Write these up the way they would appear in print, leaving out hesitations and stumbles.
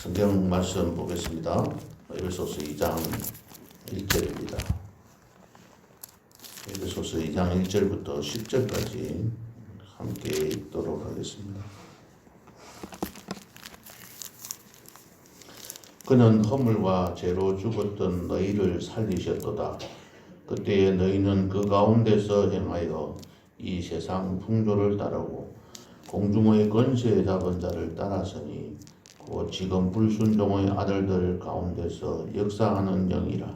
성경 말씀 보겠습니다. 에베소서 2장 1절입니다. 에베소서 2장 1절부터 10절까지 함께 읽도록 하겠습니다. 그는 허물과 죄로 죽었던 너희를 살리셨도다. 그때에 너희는 그 가운데서 행하여 이 세상 풍조를 따르고 공중의 권세에 잡은 자를 따랐으니 곧 지금 불순종의 아들들 가운데서 역사하는 영이라.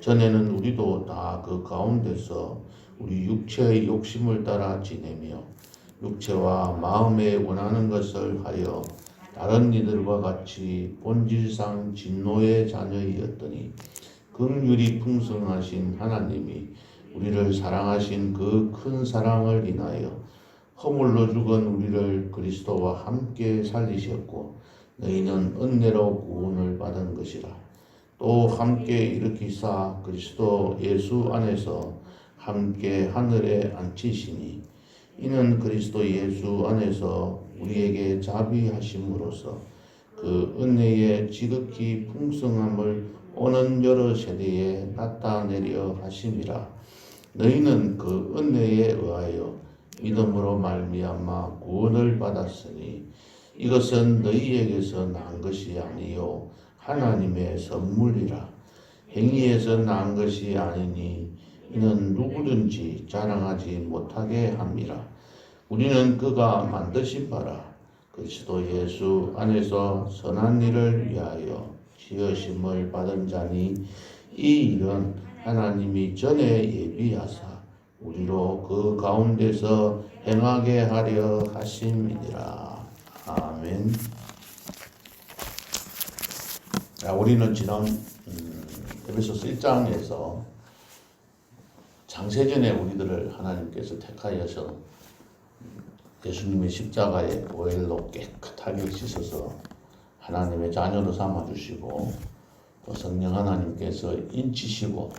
전에는 우리도 다 그 가운데서 우리 육체의 욕심을 따라 지내며 육체와 마음에 원하는 것을 하여 다른 이들과 같이 본질상 진노의 자녀이었더니 긍휼이 풍성하신 하나님이 우리를 사랑하신 그 큰 사랑을 인하여 허물로 죽은 우리를 그리스도와 함께 살리셨고 너희는 은혜로 구원을 받은 것이라. 또 함께 일으키사 그리스도 예수 안에서 함께 하늘에 앉히시니 이는 그리스도 예수 안에서 우리에게 자비하심으로써 그 은혜의 지극히 풍성함을 오는 여러 세대에 나타내려 하심이라. 너희는 그 은혜에 의하여 믿음으로 말미암아 구원을 받았으니 이것은 너희에게서 난 것이 아니요 하나님의 선물이라. 행위에서 난 것이 아니니 이는 누구든지 자랑하지 못하게 함이라. 우리는 그가 만드신 바라 그리스도 예수 안에서 선한 일을 위하여 지으심을 받은 자니 이 일은 하나님이 전에 예비하사 우리로 그 가운데서 행하게 하려 하심이니라. 아멘. 우리는 지난 에베소서 1장에서 장세전에 우리들을 하나님께서 택하여서 예수님의 십자가의 보혈로 깨끗하게 씻어서 하나님의 자녀로 삼아주시고 또 성령 하나님께서 인치시고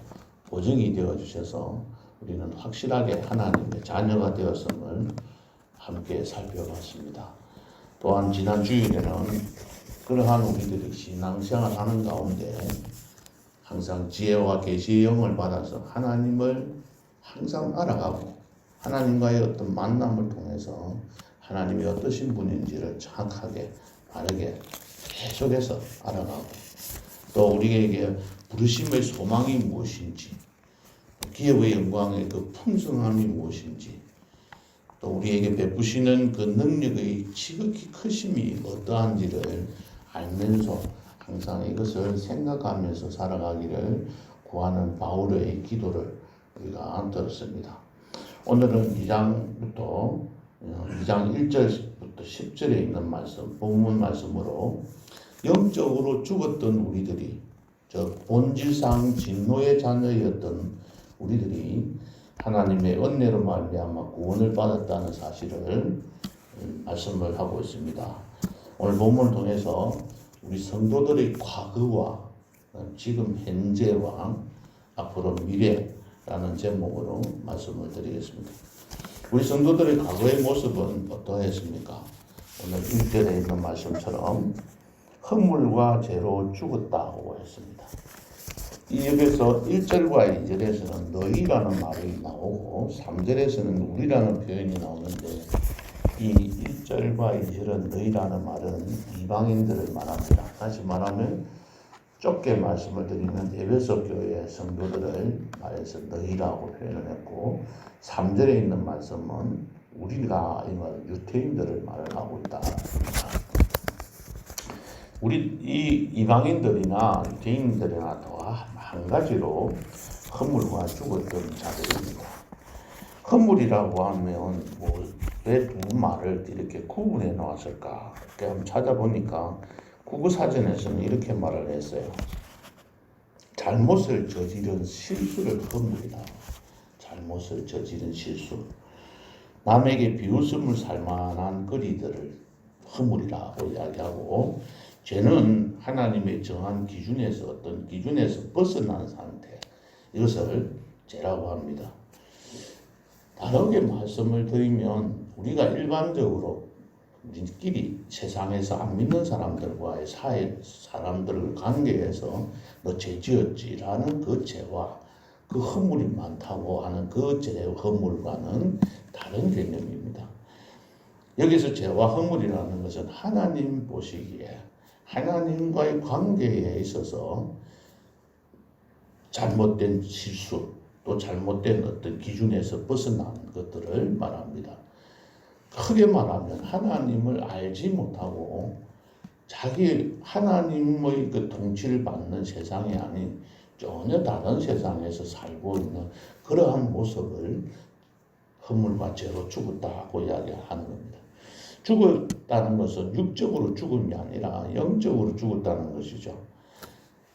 보증이 되어주셔서 우리는 확실하게 하나님의 자녀가 되었음을 함께 살펴봤습니다. 또한 지난 주일에는 그러한 우리들이 신앙생활하는 가운데 항상 지혜와 계시의 영을 받아서 하나님을 항상 알아가고 하나님과의 어떤 만남을 통해서 하나님이 어떠신 분인지를 정확하게 바르게 계속해서 알아가고 또 우리에게 부르심의 소망이 무엇인지 기업의 영광의 그 풍성함이 무엇인지 또 우리에게 베푸시는 그 능력의 지극히 크심이 어떠한지를 알면서 항상 이것을 생각하면서 살아가기를 구하는 바울의 기도를 우리가 들었습니다. 오늘은 2장 1절부터 10절에 있는 말씀, 본문 말씀으로 영적으로 죽었던 우리들이 본질상 진노의 자녀였던 우리들이 하나님의 은혜로 말미암아 구원을 받았다는 사실을 말씀을 하고 있습니다. 오늘 본문을 통해서 우리 성도들의 과거와 지금 현재와 앞으로 미래라는 제목으로 말씀을 드리겠습니다. 우리 성도들의 과거의 모습은 어떠했습니까? 오늘 1절에 있는 말씀처럼 허물과 죄로 죽었다고 했습니다. 여기서 1절과 2절에서는 너희라는 말이 나오고 3절에서는 우리라는 표현이 나오는데 이 1절과 2절은 너희라는 말은 이방인들을 말합니다. 다시 말하면 좁게 말씀을 드리면 에베소 교회 성도들을 말해서 너희라고 표현을 했고 3절에 있는 말씀은 우리가 이 말 유태인들을 말을 하고 있다. 우리 이 이방인들이나 유태인들이나 더 한 가지로 허물과 죽었던 자들입니다. 허물이라고 하면 왜 두 말을 이렇게 구분해 놓았을까? 이렇게 한번 찾아보니까 국어사전에서는 이렇게 말을 했어요. 잘못을 저지른 실수를 허물이다. 잘못을 저지른 실수. 남에게 비웃음을 살 만한 거리들을 허물이라고 이야기하고 죄는 하나님의 정한 기준에서 어떤 기준에서 벗어난 상태. 이것을 죄라고 합니다. 다르게 말씀을 드리면 우리가 일반적으로 우리끼리 세상에서 안 믿는 사람들과의 사람들 관계에서 너 죄 지었지라는 그 죄와 그 허물이 많다고 하는 그 죄 허물과는 다른 개념입니다. 여기서 죄와 허물이라는 것은 하나님 보시기에 하나님과의 관계에 있어서 잘못된 실수 또 잘못된 어떤 기준에서 벗어난 것들을 말합니다. 크게 말하면 하나님을 알지 못하고 자기 하나님의 그 통치를 받는 세상이 아닌 전혀 다른 세상에서 살고 있는 그러한 모습을 허물과 죄로 죽었다고 이야기하는 겁니다. 죽었다는 것은 육적으로 죽은 게 아니라 영적으로 죽었다는 것이죠.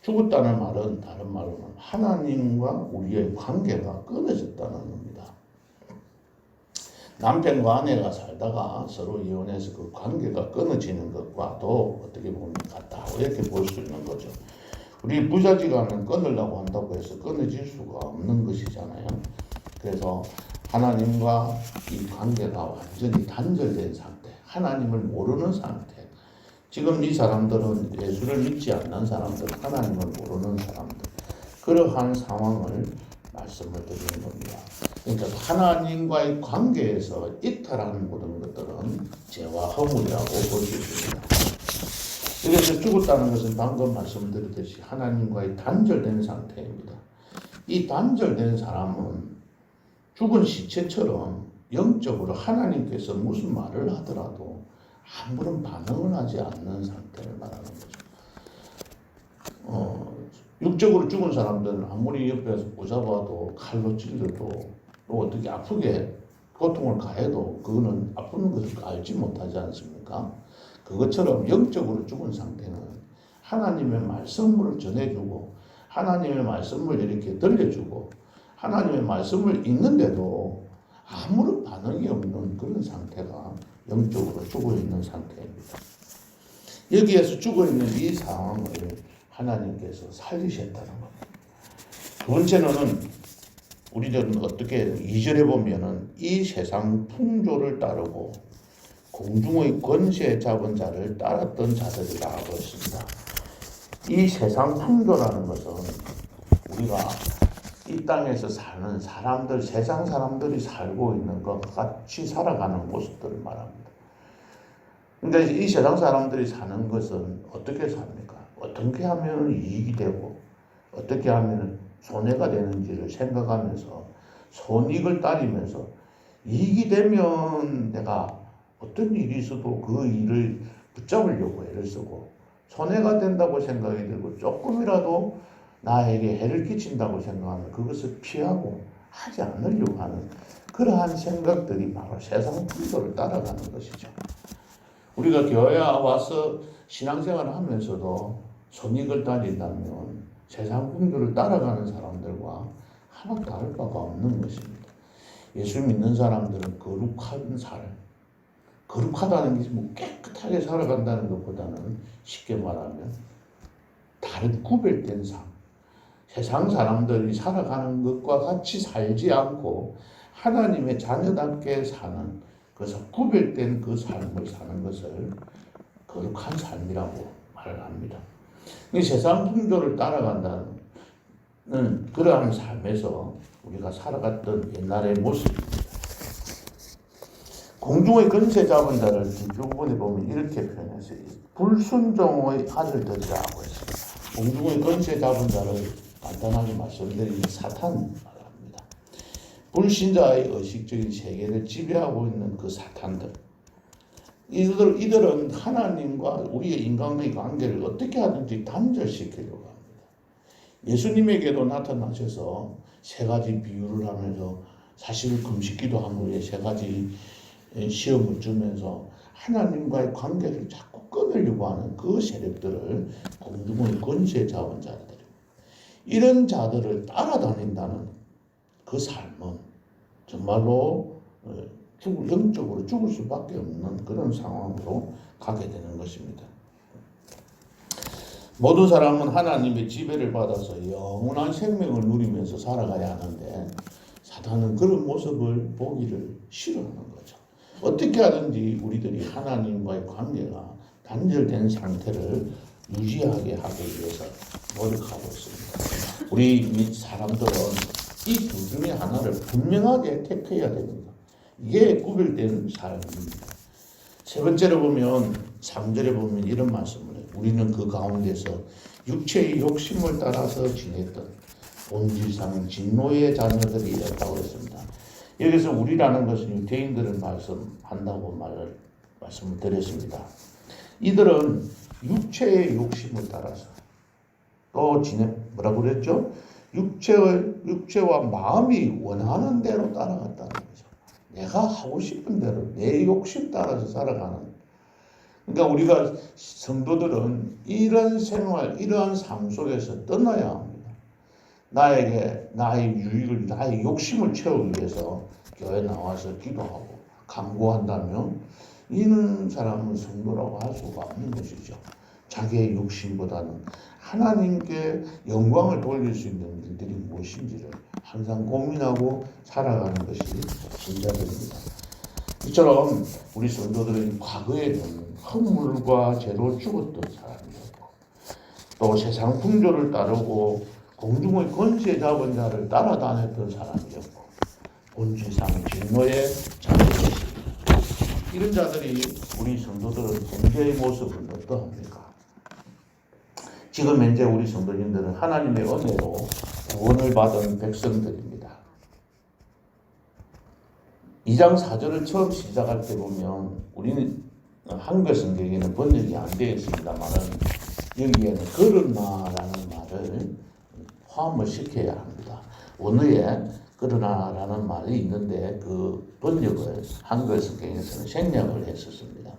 죽었다는 말은 다른 말로는 하나님과 우리의 관계가 끊어졌다는 겁니다. 남편과 아내가 살다가 서로 이혼해서 그 관계가 끊어지는 것과도 어떻게 보면 같다 이렇게 볼 수 있는 거죠. 우리 부자지간을 끊으려고 한다고 해서 끊어질 수가 없는 것이잖아요. 그래서 하나님과 이 관계가 완전히 단절된 상태, 하나님을 모르는 상태. 지금 이 사람들은 예수를 믿지 않는 사람들, 하나님을 모르는 사람들, 그러한 상황을 말씀을 드리는 겁니다. 그러니까 하나님과의 관계에서 이탈하는 모든 것들은 죄와 허물이라고 볼 수 있습니다. 그래서 죽었다는 것은 방금 말씀드렸듯이 하나님과의 단절된 상태입니다. 이 단절된 사람은 죽은 시체처럼 영적으로 하나님께서 무슨 말을 하더라도 아무런 반응을 하지 않는 상태를 말하는 거죠. 육적으로 죽은 사람들은 아무리 옆에서 붙잡아도 칼로 찔러도 또 어떻게 아프게 고통을 가해도 그거는 아픈 것을 알지 못하지 않습니까? 그것처럼 영적으로 죽은 상태는 하나님의 말씀을 전해주고 하나님의 말씀을 이렇게 들려주고 하나님의 말씀을 읽는데도 아무런 반응이 없는 그런 상태가 영적으로 죽어있는 상태입니다. 여기에서 죽어있는 이 상황을 하나님께서 살리셨다는 겁니다. 두 번째는 우리들은 어떻게 2절에 보면은 이 세상 풍조를 따르고 공중의 권세 잡은 자를 따랐던 자들이라고 했습니다. 이 세상 풍조라는 것은 우리가 이 땅에서 사는 사람들, 세상 사람들이 살고 있는 것 같이 살아가는 모습들을 말합니다. 근데 이 세상 사람들이 사는 것은 어떻게 삽니까? 어떻게 하면 이익이 되고 어떻게 하면 손해가 되는지를 생각하면서 손익을 따르면서 이익이 되면 내가 어떤 일이 있어도 그 일을 붙잡으려고 애를 쓰고 손해가 된다고 생각이 들고 조금이라도 나에게 해를 끼친다고 생각하면 그것을 피하고 하지 않으려고 하는 그러한 생각들이 바로 세상 풍조를 따라가는 것이죠. 우리가 교회에 와서 신앙생활을 하면서도 손익을 따른다면 세상 풍조를 따라가는 사람들과 하나 다를 바가 없는 것입니다. 예수 믿는 사람들은 거룩한 삶, 거룩하다는 게 뭐 깨끗하게 살아간다는 것보다는 쉽게 말하면 다른 구별된 삶, 세상 사람들이 살아가는 것과 같이 살지 않고 하나님의 자녀답게 사는 그래서 구별된 그 삶을 사는 것을 거룩한 삶이라고 말을 합니다. 이 세상 풍조를 따라간다는 그러한 삶에서 우리가 살아갔던 옛날의 모습입니다. 공중의 권세 잡은 자를 뒷부분에 보면 이렇게 표현했어요. 불순종의 아들들이라고 했습니다. 공중의 권세 잡은 자를 간단하게 말씀드리면 사탄 말합니다. 불신자의 의식적인 세계를 지배하고 있는 그 사탄들. 이들은 하나님과 우리의 인간의 관계를 어떻게 하든지 단절시키려고 합니다. 예수님에게도 나타나셔서 세 가지 비유를 하면서 사실 금식기도 한 후에 세 가지 시험을 주면서 하나님과의 관계를 자꾸 끊으려고 하는 그 세력들을 공중의 권세 잡은 자들, 이런 자들을 따라다닌다는 그 삶은 정말로 영적으로 죽을 수밖에 없는 그런 상황으로 가게 되는 것입니다. 모든 사람은 하나님의 지배를 받아서 영원한 생명을 누리면서 살아가야 하는데 사탄은 그런 모습을 보기를 싫어하는 거죠. 어떻게 하든지 우리들이 하나님과의 관계가 단절된 상태를 유지하게 하기 위해서 노력하고 있습니다. 우리 사람들은 이 두 중에 하나를 분명하게 택해야 됩니다. 이게 구별된 삶입니다. 세 번째로 보면 3절에 보면 이런 말씀을 해요. 우리는 그 가운데서 육체의 욕심을 따라서 지냈던 본질상 진노의 자녀들이었다고 했습니다. 여기서 우리라는 것은 유대인들을 말씀한다고 말씀을 드렸습니다. 이들은 육체의 욕심을 따라서 또 뭐라고 그랬죠? 육체와 마음이 원하는 대로 따라갔다는 거죠. 내가 하고 싶은 대로 내 욕심 따라서 살아가는. 그러니까 우리가 성도들은 이런 생활, 이러한 삶 속에서 떠나야 합니다. 나의 유익을, 나의 욕심을 채우기 위해서 교회 나와서 기도하고 간구한다면 이런 사람은 성도라고 할 수가 없는 것이죠. 자기의 욕심보다는 하나님께 영광을 돌릴 수 있는 일들이 무엇인지를 항상 고민하고 살아가는 것이 신자들입니다. 이처럼 우리 성도들은 과거에는 허물과 죄로 죽었던 사람이었고 또 세상 풍조를 따르고 공중의 권세 잡은 자를 따라다녔던 사람이었고 본질상 진노의 자녀였습니다. 이런 자들이 우리 성도들은 현재의 모습은 어떠합니까? 지금 현재 우리 성도님들은 하나님의 은혜로 구원을 받은 백성들입니다. 2장 4절을 처음 시작할 때 보면 우리는 한글 성경에는 번역이 안 되어 있습니다만 여기에는 그러나라는 말을 포함을 시켜야 합니다. 원어에 그러나라는 말이 있는데 그 번역을 한글 성경에서는 생략을 했었습니다.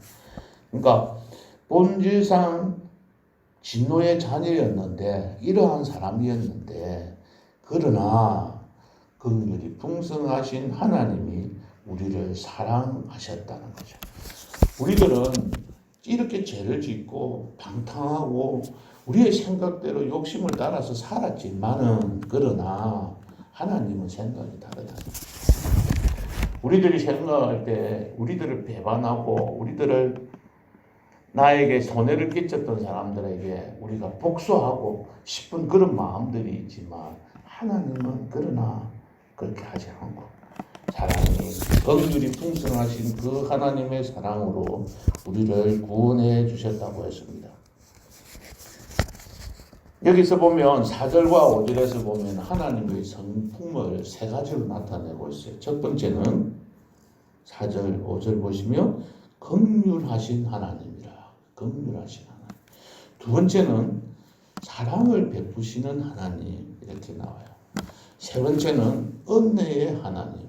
그러니까 본질상 진노의 자녀였는데 이러한 사람이었는데 그러나 긍휼이 풍성하신 하나님이 우리를 사랑하셨다는 거죠. 우리들은 이렇게 죄를 짓고 방탕하고 우리의 생각대로 욕심을 따라서 살았지만은 그러나 하나님은 생각이 다르다. 우리들이 생각할 때 우리들을 배반하고 우리들을 나에게 손해를 끼쳤던 사람들에게 우리가 복수하고 싶은 그런 마음들이 있지만 하나님은 그러나 그렇게 하지 않고 사랑이 긍휼이 풍성하신 그 하나님의 사랑으로 우리를 구원해 주셨다고 했습니다. 여기서 보면 4절과 5절에서 보면 하나님의 성품을 세 가지로 나타내고 있어요. 첫 번째는 4절, 5절 보시면 긍휼하신 하나님이라. 긍휼하신 하나님. 두 번째는 사랑을 베푸시는 하나님 이렇게 나와요. 세 번째는 은혜의 하나님.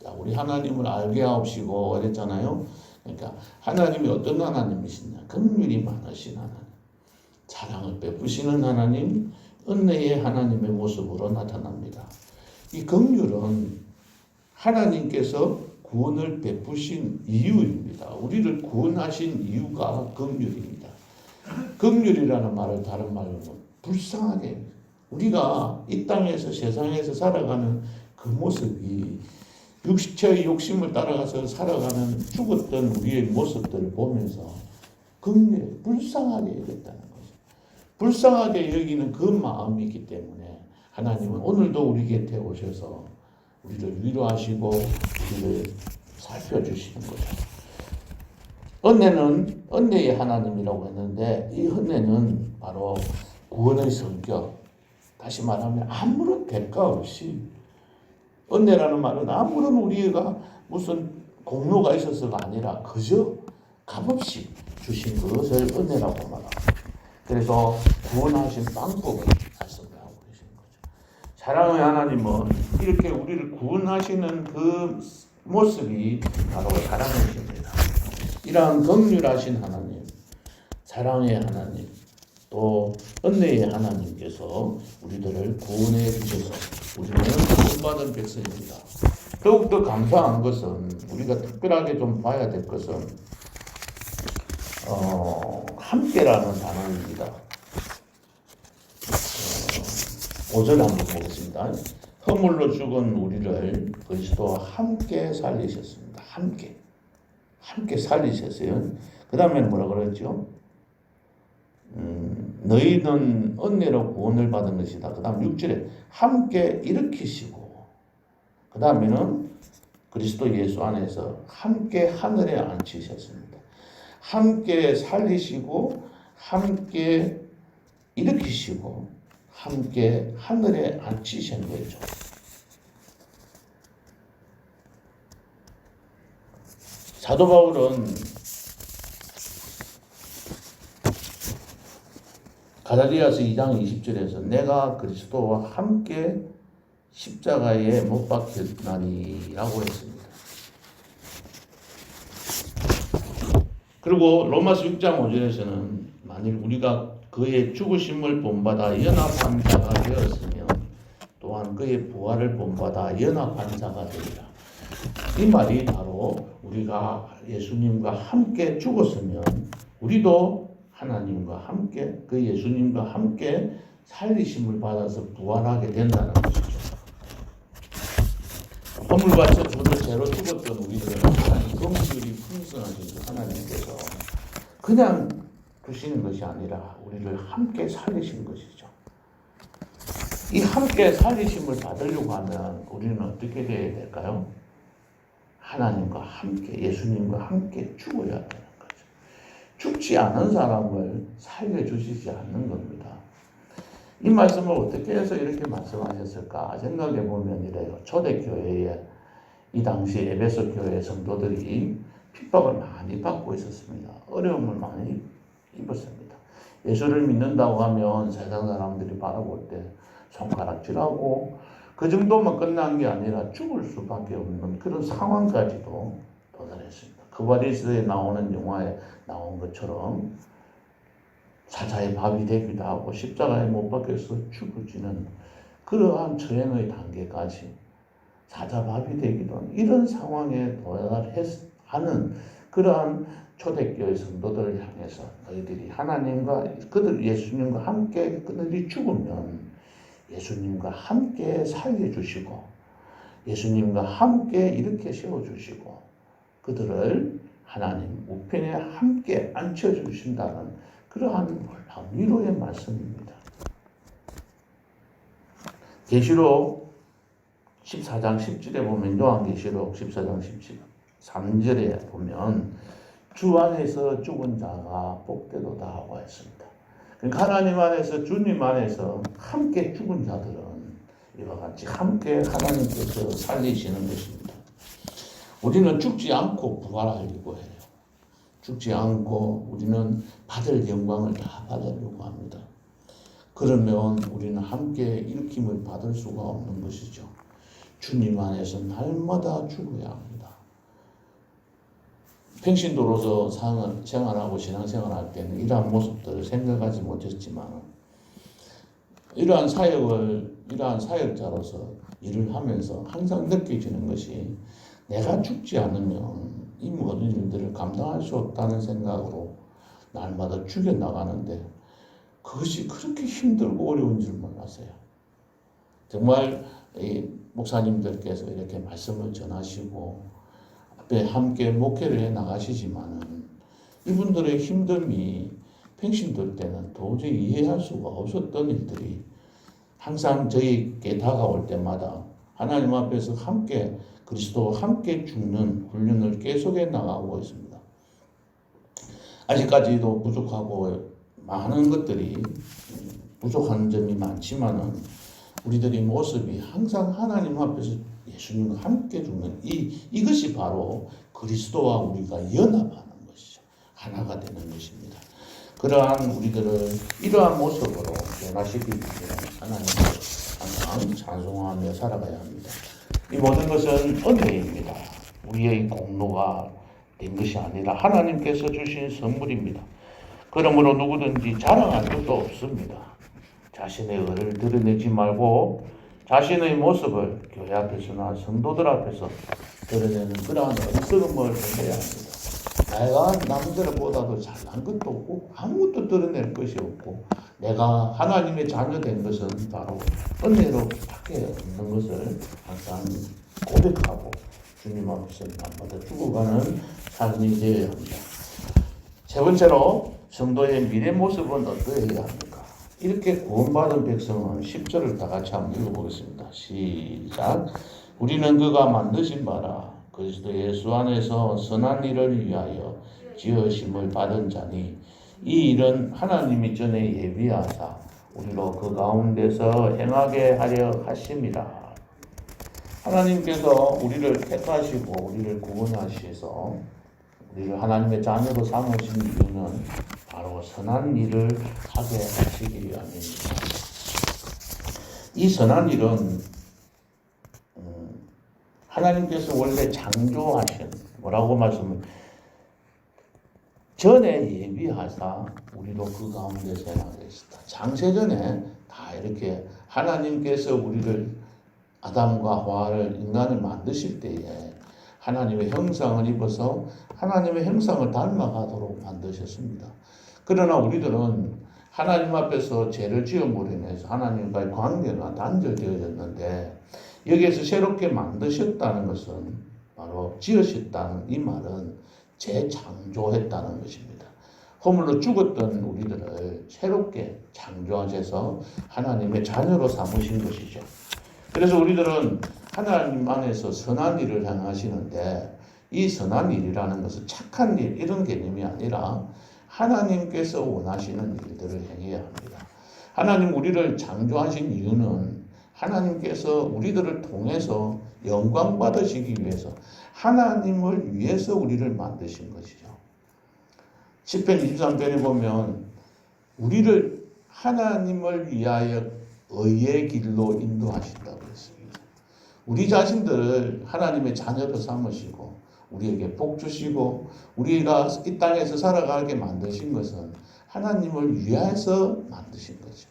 자, 우리 하나님을 알게 하옵시고 그랬잖아요. 그러니까 하나님이 어떤 하나님이시냐? 긍휼이 많으신 하나님. 사랑을 베푸시는 하나님, 은혜의 하나님의 모습으로 나타납니다. 이 긍휼은 하나님께서 구원을 베푸신 이유입니다. 우리를 구원하신 이유가 긍휼입니다. 긍휼이라는 말을 다른 말로 불쌍하게 우리가 이 땅에서 세상에서 살아가는 그 모습이 육체의 욕심을 따라가서 살아가는 죽었던 우리의 모습들을 보면서 긍휼, 불쌍하게 여겼다는 거죠. 불쌍하게 여기는 그 마음이 있기 때문에 하나님은 오늘도 우리 곁에 오셔서 우리를 위로하시고 우리를 살펴주시는 거죠. 은혜는 은혜의 하나님이라고 했는데 이 은혜는 바로 구원의 성격. 다시 말하면 아무런 대가 없이 은혜라는 말은 아무런 우리가 무슨 공로가 있어서가 아니라 그저 값없이 주신 그것을 은혜라고 말합니다. 그래서 구원하신 방법을 말씀하고 계시는 거죠. 사랑의 하나님은 이렇게 우리를 구원하시는 그 모습이 바로 사랑이십니다. 이러한 긍휼하신 하나님, 사랑의 하나님, 또 은혜의 하나님께서 우리들을 구원해 주셔서 우리는 구원받은 백성입니다. 더욱더 감사한 것은 우리가 특별하게 좀 봐야 될 것은 함께라는 단어입니다. 5절 한번 보겠습니다. 허물로 죽은 우리를 그리스도와 함께 살리셨습니다. 함께. 함께 살리셨어요. 그 다음에는 뭐라 그랬죠? 너희는 은혜로 구원을 받은 것이다. 그 다음 6절에 함께 일으키시고, 그 다음에는 그리스도 예수 안에서 함께 하늘에 앉히셨습니다. 함께 살리시고 함께 일으키시고 함께 하늘에 앉히신 거죠. 사도 바울은 갈라디아서 2장 20절에서 내가 그리스도와 함께 십자가에 못 박혔나니라고 했습니다. 그리고 로마서 6장 5절에서는 만일 우리가 그의 죽으심을 본받아 연합한 자가 되었으면 또한 그의 부활을 본받아 연합한 자가 되리라. 이 말이 바로 우리가 예수님과 함께 죽었으면 우리도 하나님과 함께 그 예수님과 함께 살리심을 받아서 부활하게 된다는 것이죠. 허물과 죄로 죽었던 우리들은 하나님 긍휼이 풍성하신 하나님께서 그냥 두시는 것이 아니라 우리를 함께 살리신 것이죠. 이 함께 살리심을 받으려고 하면 우리는 어떻게 되어야 될까요? 하나님과 함께, 예수님과 함께 죽어야 되는 거죠. 죽지 않은 사람을 살려주시지 않는 겁니다. 이 말씀을 어떻게 해서 이렇게 말씀하셨을까 생각해 보면 이래요. 초대교회에 이 당시 에베소 교회 성도들이 핍박을 많이 받고 있었습니다. 어려움을 많이 입었습니다. 예수를 믿는다고 하면 세상 사람들이 바라볼 때 손가락질하고 그 정도만 끝난 게 아니라 죽을 수밖에 없는 그런 상황까지도 도달했습니다. 그바리스에 나오는 영화에 나온 것처럼 사자의 밥이 되기도 하고 십자가에 못 박혀서 죽어지는 그러한 처형의 단계까지 사자밥이 되기도 하는 이런 상황에 도달하는 그러한 초대교회 성도들을 향해서 너희들이 하나님과 그들 예수님과 함께 그들이 죽으면 예수님과 함께 살려주시고 예수님과 함께 이렇게 세워주시고 그들을 하나님 우편에 함께 앉혀주신다는 그러한 놀라운 위로의 말씀입니다. 계시록 14장 10절에 보면 요한계시록 14장 13절에 보면 주 안에서 죽은 자가 복되도다 하고 했습니다. 그러니까 하나님 안에서 주님 안에서 함께 죽은 자들은 이와 같이 함께 하나님께서 살리시는 것입니다. 우리는 죽지 않고 부활하려고 해요. 죽지 않고 우리는 받을 영광을 다 받으려고 합니다. 그러면 우리는 함께 일으킴을 받을 수가 없는 것이죠. 주님 안에서 날마다 죽어야 합니다. 평신도로서 생활하고 신앙생활할 때는 이러한 모습들을 생각하지 못했지만 이러한 사역자로서 일을 하면서 항상 느껴지는 것이 내가 죽지 않으면 이 모든 일들을 감당할 수 없다는 생각으로 날마다 죽여나가는데 그것이 그렇게 힘들고 어려운 줄 몰랐어요. 정말 이 목사님들께서 이렇게 말씀을 전하시고 앞에 함께 목회를 해 나가시지만은 이분들의 힘듦이 평신도 때는 도저히 이해할 수가 없었던 일들이 항상 저희에게 다가올 때마다 하나님 앞에서 함께 그리스도와 함께 죽는 훈련을 계속해 나가고 있습니다. 아직까지도 부족하고 많은 것들이 부족한 점이 많지만은 우리들의 모습이 항상 하나님 앞에서 예수님과 함께 죽는 이것이 바로 그리스도와 우리가 연합하는 것이죠. 하나가 되는 것입니다. 그러한 우리들을 이러한 모습으로 변화시키기 위해 하나님을 항상 찬송하며 살아가야 합니다. 이 모든 것은 은혜입니다. 우리의 공로가 된 것이 아니라 하나님께서 주신 선물입니다. 그러므로 누구든지 자랑할 것도 없습니다. 자신의 의를 드러내지 말고 자신의 모습을 교회 앞에서나 성도들 앞에서 드러내는 그러한 어리석음을 건져야 합니다. 내가 남들보다도 잘난 것도 없고 아무것도 드러낼 것이 없고 내가 하나님의 자녀 된 것은 바로 은혜로 밖에 없는 것을 항상 고백하고 주님 앞에서 날마다 죽어가는 삶이 되어야 합니다. 세 번째로 성도의 미래 모습은 어떠해야 합니까? 이렇게 구원받은 백성은 10절을 다 같이 한번 읽어보겠습니다. 시작. 우리는 그가 만드신 바라 그리스도 예수 안에서 선한 일을 위하여 지으심을 받은 자니 이 일은 하나님이 전에 예비하사 우리로 그 가운데서 행하게 하려 하심이라. 하나님께서 우리를 택하시고 우리를 구원하셔서 우리를 하나님의 자녀로 삼으신 이유는 바로 선한 일을 하게 하시기 위함입니다. 이 선한 일은 하나님께서 원래 창조하신 뭐라고 말씀을 전에 예비하사 우리도 그 가운데서 행하게 했다. 창세전에 다 이렇게 하나님께서 우리를 아담과 하와를 인간을 만드실 때에 하나님의 형상을 입어서 하나님의 형상을 닮아가도록 만드셨습니다. 그러나 우리들은 하나님 앞에서 죄를 지음으로 인해서 하나님과의 관계가 단절되어졌는데 여기에서 새롭게 만드셨다는 것은 바로 지으셨다는 이 말은 재창조했다는 것입니다. 허물로 죽었던 우리들을 새롭게 창조하셔서 하나님의 자녀로 삼으신 것이죠. 그래서 우리들은 하나님 안에서 선한 일을 행하시는데 이 선한 일이라는 것은 착한 일 이런 개념이 아니라 하나님께서 원하시는 일들을 행해야 합니다. 하나님 우리를 창조하신 이유는 하나님께서 우리들을 통해서 영광 받으시기 위해서 하나님을 위해서 우리를 만드신 것이죠. 시편 23편에 보면 우리를 하나님을 위하여 의의 길로 인도하신다고 했습니다. 우리 자신들을 하나님의 자녀로 삼으시고 우리에게 복 주시고 우리가 이 땅에서 살아가게 만드신 것은 하나님을 위해서 만드신 거죠.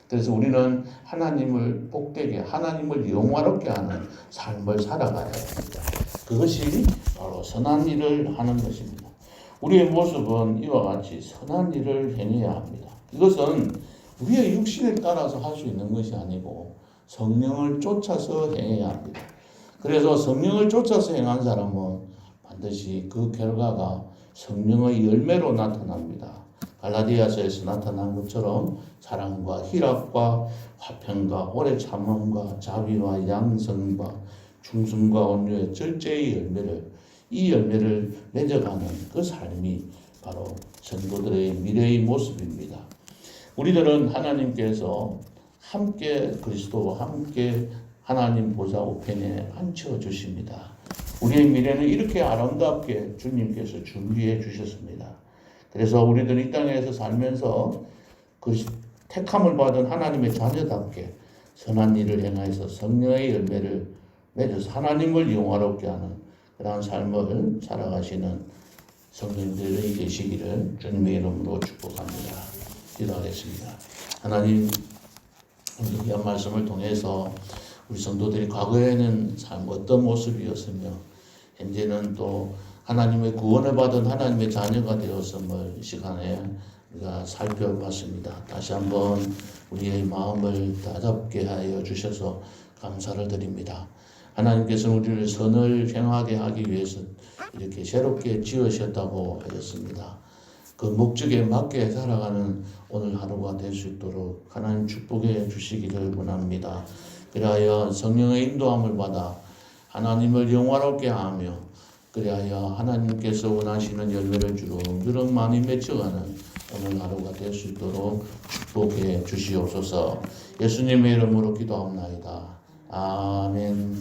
그래서 우리는 하나님을 복되게 하나님을 영화롭게 하는 삶을 살아가야 합니다. 그것이 바로 선한 일을 하는 것입니다. 우리의 모습은 이와 같이 선한 일을 행해야 합니다. 이것은 우리의 육신에 따라서 할 수 있는 것이 아니고 성령을 쫓아서 행해야 합니다. 그래서 성령을 쫓아서 행한 사람은 반드시 그 결과가 성령의 열매로 나타납니다. 갈라디아서에서 나타난 것처럼 사랑과 희락과 화평과 오래 참음과 자비와 양성과 중심과 온유의 절제의 이 열매를 맺어가는 그 삶이 바로 성도들의 미래의 모습입니다. 우리들은 하나님께서 함께 그리스도와 함께 하나님 보좌 우편에 앉혀주십니다. 우리의 미래는 이렇게 아름답게 주님께서 준비해 주셨습니다. 그래서 우리들은 이 땅에서 살면서 그 택함을 받은 하나님의 자녀답게 선한 일을 행하여서 성령의 열매를 맺어서 하나님을 영화롭게 하는 그러한 삶을 살아가시는 성도님들이 되시기를 주님의 이름으로 축복합니다. 기도하겠습니다. 하나님, 오늘 귀한 말씀을 통해서 우리 성도들이 과거에는 삶 어떤 모습이었으며 현재는 또 하나님의 구원을 받은 하나님의 자녀가 되었음을 이 시간에 우리가 살펴봤습니다. 다시 한번 우리의 마음을 다잡게 하여 주셔서 감사를 드립니다. 하나님께서는 우리를 선을 행하게 하기 위해서 이렇게 새롭게 지으셨다고 하셨습니다. 그 목적에 맞게 살아가는 오늘 하루가 될 수 있도록 하나님 축복해 주시기를 원합니다. 그리하여 성령의 인도함을 받아 하나님을 영화롭게 하며 그리하여 하나님께서 원하시는 열매를 주렁주렁 많이 맺혀가는 오늘 하루가 될 수 있도록 축복해 주시옵소서. 예수님의 이름으로 기도합나이다. 아멘.